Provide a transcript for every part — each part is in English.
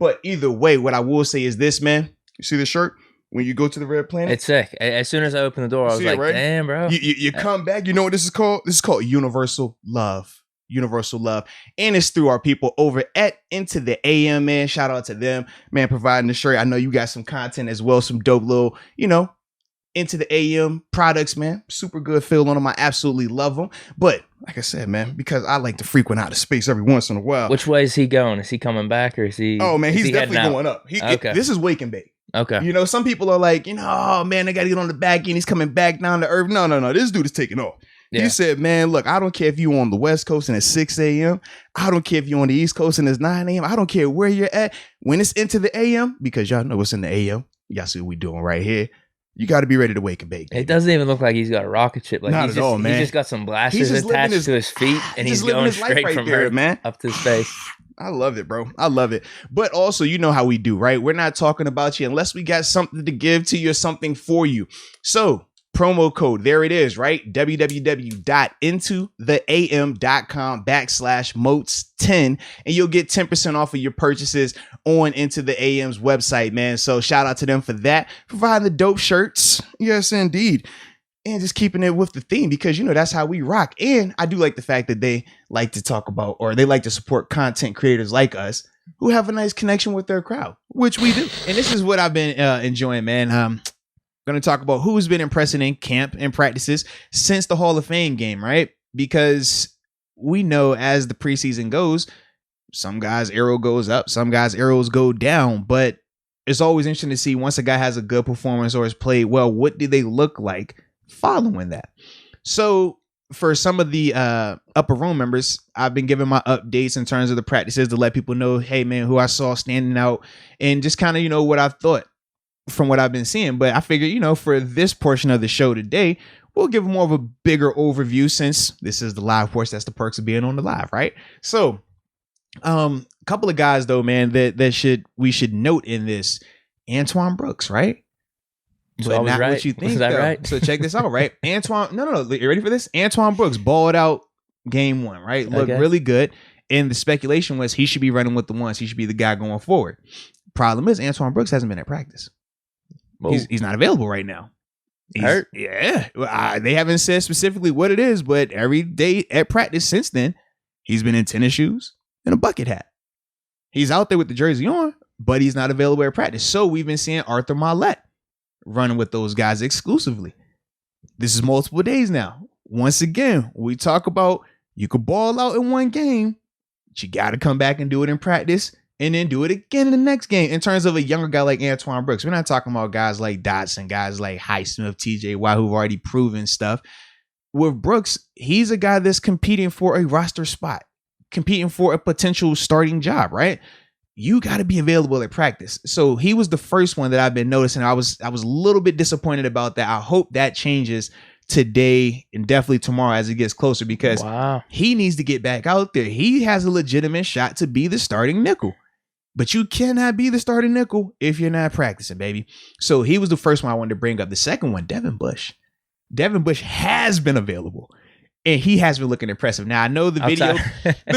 But either way, what I will say is this, man. You see the shirt? When you go to the Red Planet? It's sick. As soon as I opened the door, I was like, right? Damn, bro. You come back. You know what this is called? This is called Universal Love. Universal Love. And it's through our people over at Into the AM, man. Shout out to them, man, providing the shirt. I know you got some content as well. Some dope little, Into the AM products, man. Super good feel on them. I absolutely love them. But like I said, man, because I like to frequent out of space every once in a while. Which way is he going? Is he coming back or is he? Oh, man, he's definitely going up. Okay. This is wake and bake. Okay. Some people are like, oh man, they got to get on the back end. He's coming back down to earth. No. This dude is taking off. Yeah. He said, man, look, I don't care if you're on the West Coast and it's 6 a.m. I don't care if you're on the East Coast and it's 9 a.m. I don't care where you're at. When it's into the AM, because y'all know what's in the AM. Y'all see what we doing right here. You got to be ready to wake and bake. It doesn't even look like he's got a rocket ship. Like Not at all, man. He's just got some blasters attached to his feet, and he's going straight from Earth, man, up to space. I love it, bro. I love it. But also, you know how we do, right? We're not talking about you unless we got something to give to you or something for you. So promo code, there it is, right? www.intotheam.com/moats10, and you'll get 10% off of your purchases on Into the AM's website, man. So shout out to them for that, providing the dope shirts. Yes, indeed. And just keeping it with the theme because, that's how we rock. And I do like the fact that they like to talk about, or they like to support content creators like us who have a nice connection with their crowd, which we do. And this is what I've been enjoying, man. I'm going to talk about who's been impressing in camp and practices since the Hall of Fame game, right? Because we know as the preseason goes, some guys' arrow goes up, some guys' arrows go down, but it's always interesting to see once a guy has a good performance or has played well, what do they look like following that? So for some of the upper room members, I've been giving my updates in terms of the practices to let people know, hey man, who I saw standing out and just kind of, what I thought from what I've been seeing. But I figured, for this portion of the show today, we'll give more of a bigger overview since this is the live portion. That's the perks of being on the live, right? So a couple of guys though, man, that we should note in this. Antoine Brooks, right? But not right. What you think, that right? So check this out, right? Antoine, no. You ready for this? Antoine Brooks balled out game 1, right? Looked really good. And the speculation was he should be running with the ones. He should be the guy going forward. Problem is, Antoine Brooks hasn't been at practice. He's not available right now. He's hurt? Yeah. They haven't said specifically what it is, but every day at practice since then, he's been in tennis shoes and a bucket hat. He's out there with the jersey on, but he's not available at practice. So we've been seeing Arthur Marlette running with those guys exclusively. This is multiple days now. Once again, we talk about you could ball out in one game, but you got to come back and do it in practice and then do it again in the next game. In terms of a younger guy like Antoine Brooks, we're not talking about guys like Dotson, guys like Highsmith, TJ Watt, who've already proven stuff. With Brooks, he's a guy that's competing for a roster spot, competing for a potential starting job, right? You got to be available at practice. So he was the first one that I've been noticing. I was a little bit disappointed about that. I hope that changes today and definitely tomorrow as it gets closer because he needs to get back out there. He has a legitimate shot to be the starting nickel, but you cannot be the starting nickel if you're not practicing, baby. So he was the first one I wanted to bring up. The second one, Devin Bush. Devin Bush has been available. And he has been looking impressive. Now, I know the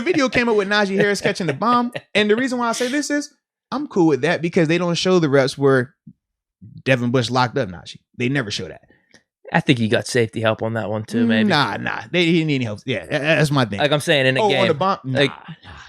video came up with Najee Harris catching the bomb. And the reason why I say this is I'm cool with that because they don't show the reps where Devin Bush locked up Najee. They never show that. I think he got safety help on that one too, maybe. Nah. They didn't need any help. Yeah, that's my thing. Like I'm saying in a game. On the bomb? Nah.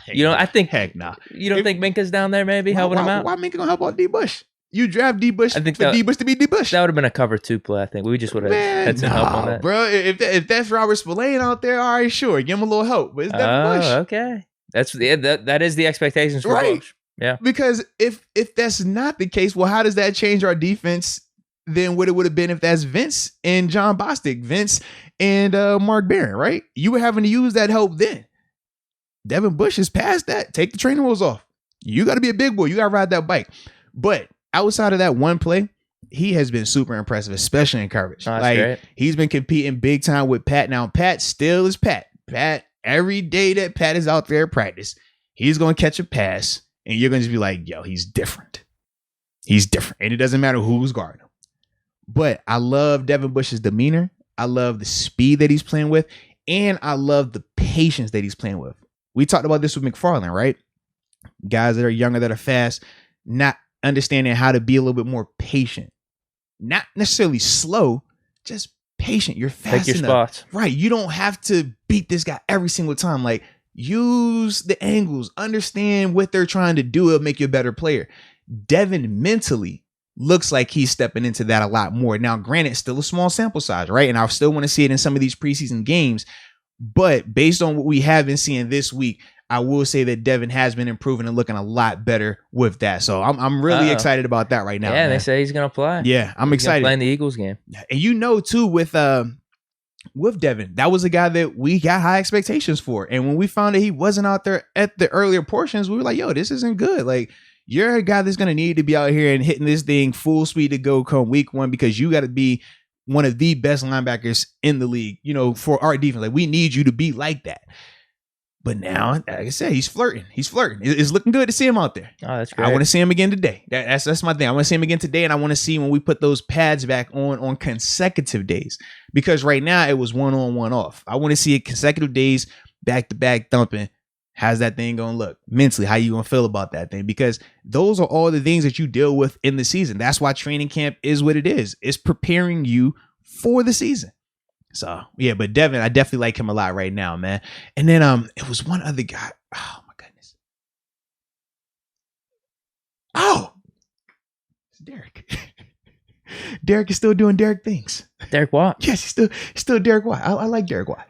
I think. Heck nah. You don't think Minka's down there maybe helping him out? Why Minka gonna help out D. Bush? You draft D. Bush for D. Bush to be D. Bush. That would have been a cover 2 play, I think. We just would have had some help on that. Bro, if that's Robert Spillane out there, all right, sure. Give him a little help. But it's Devin Bush. Okay. That is the expectations for Bush. Yeah. Because if that's not the case, well, how does that change our defense than what it would have been if that's Vince and John Bostic, Vince and Mark Barron, right? You were having to use that help then. Devin Bush is past that. Take the training wheels off. You got to be a big boy. You got to ride that bike. But outside of that one play, he has been super impressive, especially in coverage. Great. He's been competing big time with Pat. Now, Pat still is Pat. Pat, every day that Pat is out there at practice, he's going to catch a pass, and you're going to just be like, yo, he's different. He's different. And it doesn't matter who's guarding him. But I love Devin Bush's demeanor. I love the speed that he's playing with. And I love the patience that he's playing with. We talked about this with McFarland, right? guys that are younger, that are fast, not understanding how to be a little bit more patient, not necessarily slow, just patient. You're fast Take your enough. spots. Right. You don't have to beat this guy every single time. Like, use the angles, understand what they're trying to do. It'll make you a better player. Devin mentally looks like he's stepping into that a lot more. Now, granted, still a small sample size, right? And I still want to see it in some of these preseason games. But based on what we have been seeing this week, I will say that Devin has been improving and looking a lot better with that. So I'm really excited about that right now. Yeah, man. They say he's going to play. Yeah, I'm excited. Playing the Eagles game. And you know, too, with Devin, that was a guy that we got high expectations for. And when we found that he wasn't out there at the earlier portions, we were like, yo, this isn't good. Like, you're a guy that's going to need to be out here and hitting this thing full speed to go come week one, because you got to be one of the best linebackers in the league, you know, for our defense. Like, we need you to be like that. But now, like I said, he's flirting. It's looking good to see him out there. Oh, that's great. I want to see him again today. That's my thing. I want to see him again today, and I want to see when we put those pads back on consecutive days. Because right now it was 1 on, 1 off. I want to see it consecutive days, back to back thumping. How's that thing going to look mentally? How you going to feel about that thing? Because those are all the things that you deal with in the season. That's why training camp is what it is. It's preparing you for the season. So, yeah, but Devin, I definitely like him a lot right now, man. And then it was one other guy. Oh, my goodness. Oh, it's Derek. Derek is still doing Derek things. Derek Watt? Yes, he's still Derek Watt. I like Derek Watt.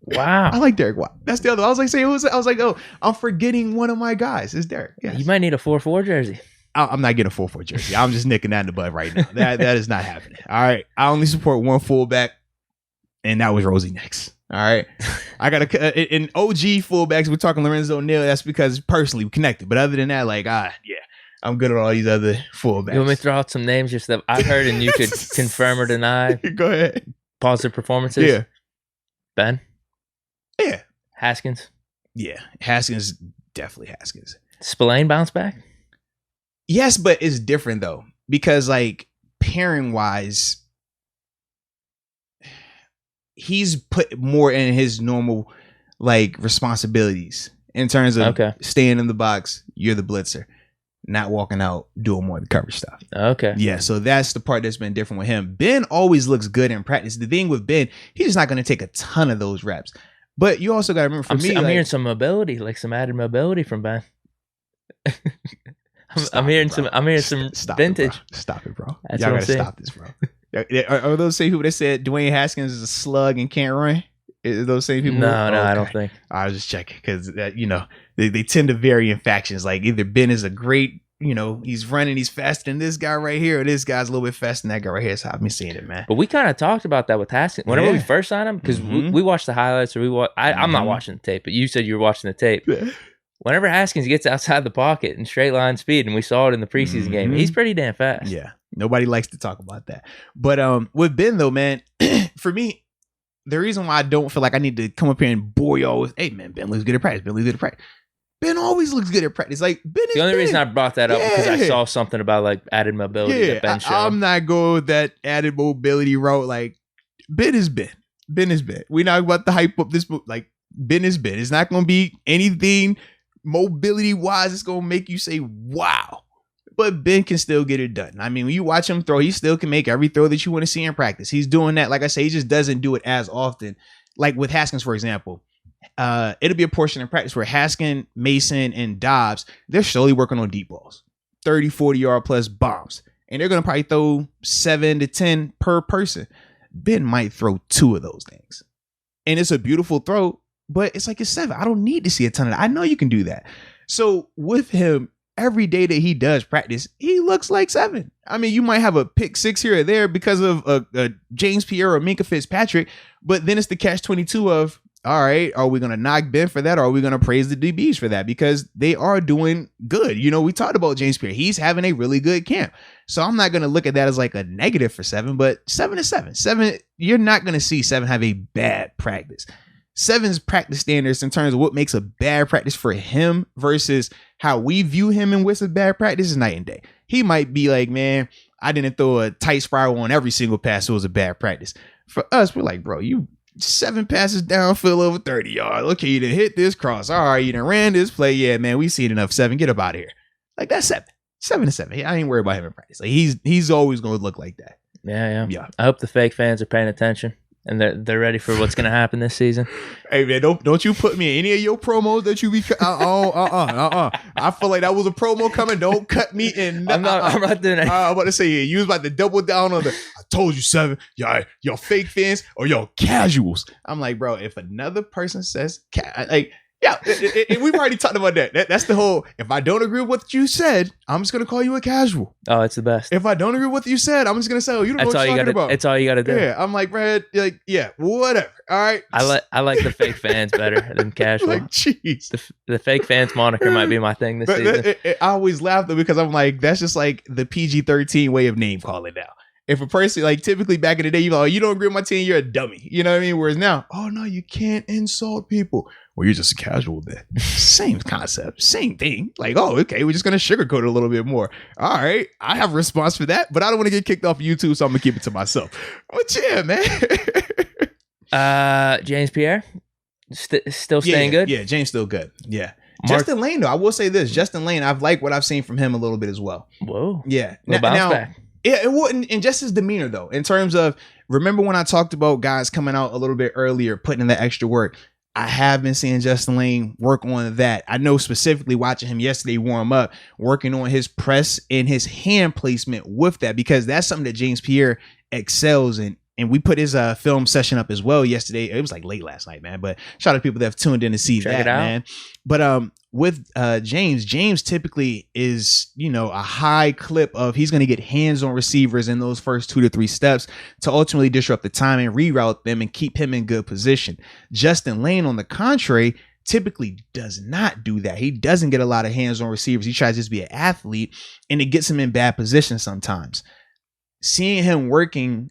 Wow. I like Derek Watt. That's the other. I was like, oh, I'm forgetting one of my guys. It's Derek. Yes. You might need a 4-4 jersey. I'm not getting a 4-4 jersey. I'm just nicking that in the bud right now. That is not happening. All right. I only support one fullback, and that was Rosie next. All right. I got in OG fullbacks. We're talking Lorenzo Neal. That's because personally we connected. But other than that, like, yeah, I'm good at all these other fullbacks. You want me to throw out some names just that I've heard and you could confirm or deny? Go ahead. Positive performances? Yeah. Ben? Yeah. Haskins? Yeah. Haskins, definitely Haskins. Spillane bounce back? Yes, but it's different though. Because like pairing wise, he's put more in his normal like responsibilities in terms of staying in the box. You're the blitzer, not walking out doing more of the coverage stuff. Okay. Yeah. So that's the part that's been different with him. Ben always looks good in practice. The thing with Ben, he's just not going to take a ton of those reps. But you also got to remember, I'm hearing some mobility, like some added mobility from Ben. I'm hearing some vintage. Stop it, bro. That's Y'all what gotta stop this, bro. Are those same people that said Dwayne Haskins is a slug and can't run? Is those same people? No, I don't think. I was just checking because they tend to vary in factions. Like either Ben is a great, he's running, he's faster than this guy right here, or this guy's a little bit faster than that guy right here. So I've been seeing it, man. But we kind of talked about that with Haskins whenever we first signed him, because we watched the highlights, or I'm not watching the tape, but you said you were watching the tape. Whenever Haskins gets outside the pocket in straight line speed, and we saw it in the preseason game, he's pretty damn fast. Yeah. Nobody likes to talk about that. But with Ben, though, man, for me, the reason why I don't feel like I need to come up here and bore y'all with, hey, man, Ben looks good at practice. Ben always looks good at practice. Like, Ben is the only Ben. reason I brought that up because I saw something about like added mobility that Ben showed. I'm not going with that added mobility route. Like, Ben is Ben. Ben is Ben. We're not about to hype up this book. Like, Ben is Ben. It's not going to be anything mobility wise, it's gonna make you say wow, but Ben can still get it done. I mean, when you watch him throw, he still can make every throw that you want to see in practice. He's doing that. Like I say, he just doesn't do it as often. Like with Haskins, for example, it'll be a portion in practice where Haskins, Mason, and Dobbs, they're slowly working on deep balls, 30-40 yard plus bombs, and they're gonna probably throw 7 to 10 per person. Ben might throw 2 of those things, and it's a beautiful throw. But it's like it's 7. I don't need to see a ton of that. I know you can do that. So with him, every day that he does practice, he looks like 7. I mean, you might have a pick 6 here or there because of a James Pierre or Minkah Fitzpatrick, but then it's the catch-22 of, all right, are we going to knock Ben for that, or are we going to praise the DBs for that? Because they are doing good. We talked about James Pierre. He's having a really good camp. So I'm not going to look at that as like a negative for 7, but 7 is 7. 7, you're not going to see 7 have a bad practice. 7's practice standards in terms of what makes a bad practice for him versus how we view him and what's a bad practice is night and day. He might be like, man, I didn't throw a tight spiral on every single pass, so it was a bad practice. For us, we're like, bro, you 7 passes downfield over 30 yards. Okay, you done hit this cross. All right, you done ran this play. Yeah, man, we seen enough 7. Get up out of here. Like, that's 7. 7-7. I ain't worried about him in practice. Like, he's always going to look like that. Yeah. I hope the fake fans are paying attention and they're ready for what's going to happen this season. Hey, man, don't you put me in any of your promos that you be... I feel like that was a promo coming. Don't cut me in. I'm not doing that. I'm about to say, you was about to double down on I told you 7. Y'all fake fans or y'all casuals. I'm like, bro, if another person says... Yeah, we've already talked about that. That's the whole, if I don't agree with what you said, I'm just going to call you a casual. Oh, it's the best. If I don't agree with what you said, I'm just going to say, you don't know what you're talking about. That's all you got to do. Yeah, I'm like, Brad, like, yeah, whatever. All right. I like the fake fans better than casual. Like, jeez. The fake fans moniker might be my thing this season. I always laugh though because I'm like, that's just like the PG-13 way of name calling now. If a person, like typically back in the day, you're like, oh, you don't agree with my team, you're a dummy. You know what I mean? Whereas now, oh no, you can't insult people. Well, you're just a casual then. Same concept, same thing. Like, oh, okay, we're just going to sugarcoat it a little bit more. All right, I have a response for that, but I don't want to get kicked off of YouTube, so I'm going to keep it to myself. But yeah, man. James Pierre, still staying good? Yeah, James still good. Yeah. Justin Lane, though, I will say this. Justin Lane, I've liked what I've seen from him a little bit as well. Whoa. Yeah. Bounce back. Yeah, it wouldn't, and just his demeanor though, in terms of, remember when I talked about guys coming out a little bit earlier, putting in the extra work. I have been seeing Justin Lane work on that. I know specifically watching him yesterday warm up, working on his press and his hand placement with that, because that's something that James Pierre excels in. And we put his film session up as well yesterday. It was like late last night, man. But shout out to people that have tuned in to see that, man. But with James typically is, a high clip of he's going to get hands on receivers in those first 2 to 3 steps to ultimately disrupt the time and reroute them and keep him in good position. Justin Lane, on the contrary, typically does not do that. He doesn't get a lot of hands on receivers. He tries to just be an athlete, and it gets him in bad position sometimes. Seeing him working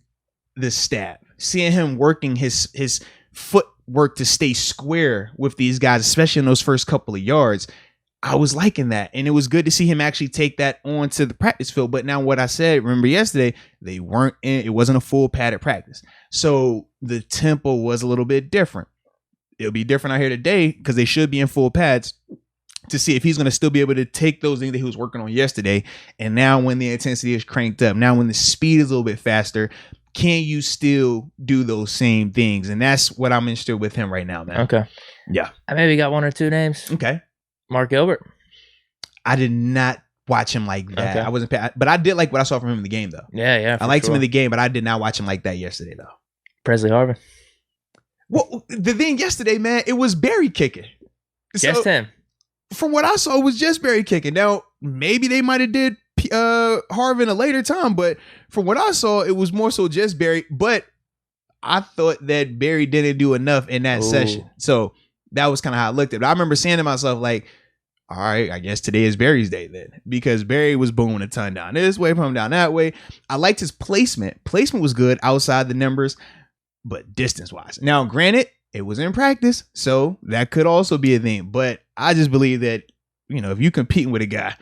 the stab, seeing him working his footwork to stay square with these guys, especially in those first couple of yards, I was liking that. And it was good to see him actually take that onto the practice field. But now what I said, remember yesterday, it wasn't a full padded practice. So the tempo was a little bit different. It'll be different out here today because they should be in full pads to see if he's going to still be able to take those things that he was working on yesterday. And now when the intensity is cranked up, now when the speed is a little bit faster, can you still do those same things? And that's what I'm interested with him right now, man. Okay. Yeah. I maybe got 1 or 2 names. Okay. Mark Gilbert. I did not watch him like that. Okay. I wasn't, but I did like what I saw from him in the game, though. Yeah. I liked him in the game, but I did not watch him like that yesterday, though. Presley Harvin. Well, the thing yesterday, man, it was Barry kicking. Just him. From what I saw, it was just Barry kicking. Now, maybe they might have did Harvin a later time, but from what I saw, it was more so just Barry. But I thought that Barry didn't do enough in that session, so that was kind of how I looked at it. I remember saying to myself, like, all right, I guess today is Barry's day then, because Barry was booming a ton down this way, from down that way. I liked his placement. Placement was good outside the numbers, but distance wise. Now, granted, it was in practice, so that could also be a thing. But I just believe that, if you competing with a guy,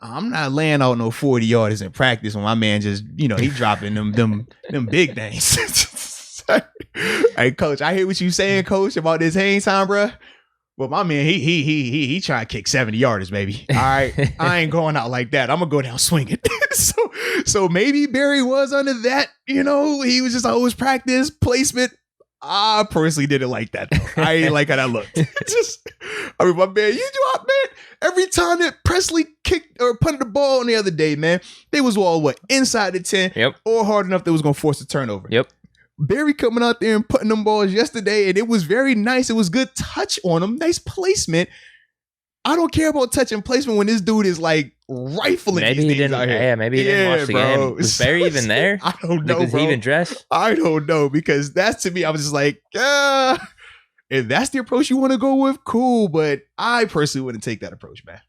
I'm not laying out no 40 yarders in practice when my man just, he dropping them big things. Hey, coach, I hear what you saying, coach, about this hang time, bro. But my man, he trying to kick 70 yarders, baby. All right, I ain't going out like that. I'm gonna go down swinging. so maybe Barry was under that. He was just always practice placement. I personally didn't like that, though. I ain't like how that looked. My man, you drop, man. Every time that Presley kicked or punted the ball on the other day, man, they was all inside the 10, or hard enough that was gonna force a turnover. Yep. Barry coming out there and putting them balls yesterday, and it was very nice. It was good touch on them, nice placement. I don't care about touch and placement when this dude is like rifling. Maybe he didn't. Yeah, maybe he didn't watch the game. Was Barry even there? I don't know. Was he even dressed? I don't know, because that's, to me, I was just like, if that's the approach you want to go with, cool. But I personally wouldn't take that approach, man.